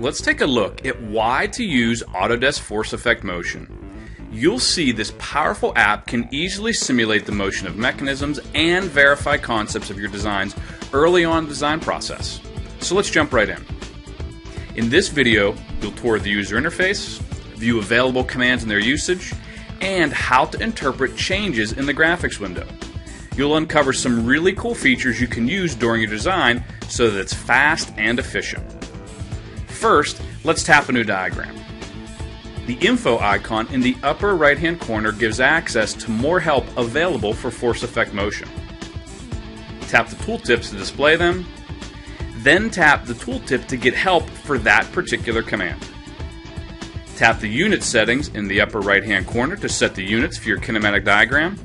Let's take a look at why to use Autodesk ForceEffect Motion. You'll see this powerful app can easily simulate the motion of mechanisms and verify concepts of your designs early on in the design process. So let's jump right in. In this video, you'll tour the user interface, view available commands and their usage, and how to interpret changes in the graphics window. You'll uncover some really cool features you can use during your design so that it's fast and efficient. First, let's tap a new diagram. The info icon in the upper right-hand corner gives access to more help available for ForceEffect Motion. Tap the tooltips to display them, then tap the tooltip to get help for that particular command. Tap the unit settings in the upper right-hand corner to set the units for your kinematic diagram.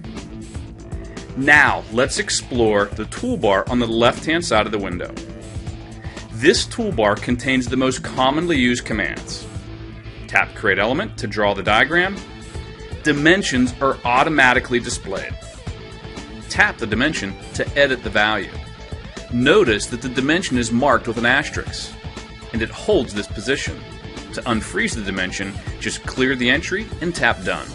Now, let's explore the toolbar on the left-hand side of the window. This toolbar contains the most commonly used commands. Tap Create Element to draw the diagram. Dimensions are automatically displayed. Tap the dimension to edit the value. Notice that the dimension is marked with an asterisk, and it holds this position. To unfreeze the dimension, just clear the entry and tap Done.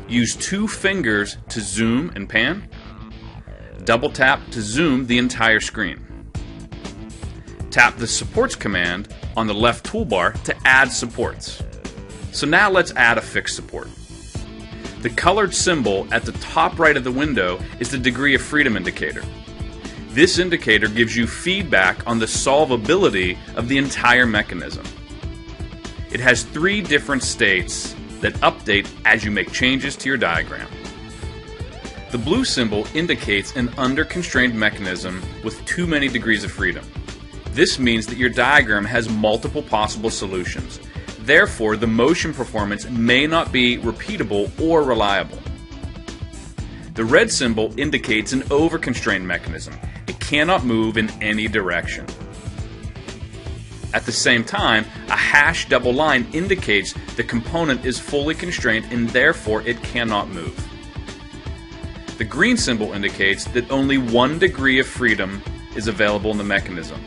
Use 2 fingers to zoom and pan. Double tap to zoom the entire screen. Tap the Supports command on the left toolbar to add supports. So now let's add a fixed support. The colored symbol at the top right of the window is the degree of freedom indicator. This indicator gives you feedback on the solvability of the entire mechanism. It has 3 different states that update as you make changes to your diagram. The blue symbol indicates an under-constrained mechanism with too many degrees of freedom. This means that your diagram has multiple possible solutions. Therefore, the motion performance may not be repeatable or reliable. The red symbol indicates an over-constrained mechanism. It cannot move in any direction. At the same time, a hash double line indicates the component is fully constrained and therefore it cannot move. The green symbol indicates that only 1 degree of freedom is available in the mechanism.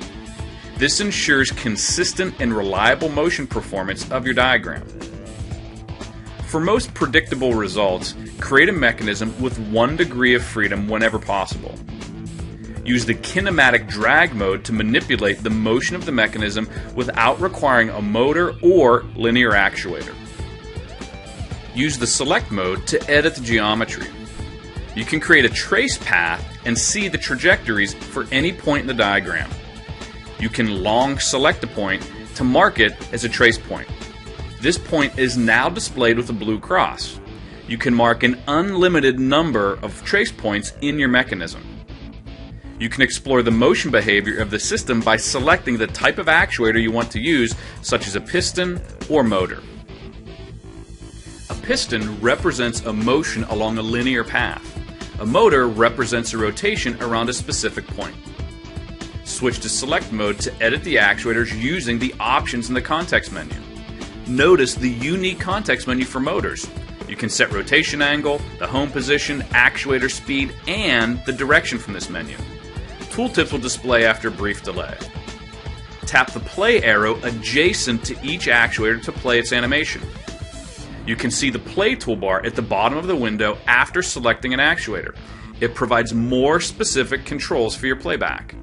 This ensures consistent and reliable motion performance of your diagram. For most predictable results, create a mechanism with 1 degree of freedom whenever possible. Use the kinematic drag mode to manipulate the motion of the mechanism without requiring a motor or linear actuator. Use the select mode to edit the geometry. You can create a trace path and see the trajectories for any point in the diagram. You can long select a point to mark it as a trace point. This point is now displayed with a blue cross. You can mark an unlimited number of trace points in your mechanism. You can explore the motion behavior of the system by selecting the type of actuator you want to use, such as a piston or motor. A piston represents a motion along a linear path. A motor represents a rotation around a specific point. Switch to select mode to edit the actuators using the options in the context menu. Notice the unique context menu for motors. You can set rotation angle, the home position, actuator speed, and the direction from this menu. Tooltips will display after a brief delay. Tap the play arrow adjacent to each actuator to play its animation. You can see the play toolbar at the bottom of the window after selecting an actuator. It provides more specific controls for your playback.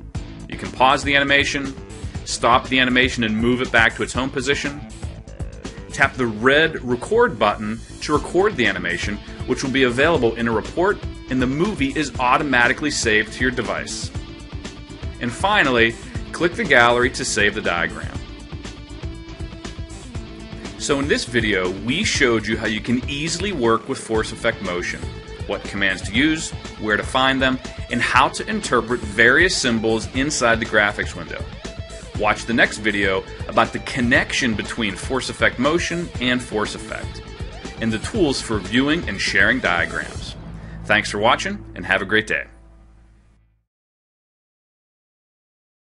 You can pause the animation, stop the animation and move it back to its home position. Tap the red record button to record the animation, which will be available in a report, and the movie is automatically saved to your device. And finally, click the gallery to save the diagram. So in this video, we showed you how you can easily work with ForceEffect Motion, what commands to use, where to find them, and how to interpret various symbols inside the graphics window. Watch the next video about the connection between ForceEffect Motion and ForceEffect, and the tools for viewing and sharing diagrams. Thanks for watching, and have a great day.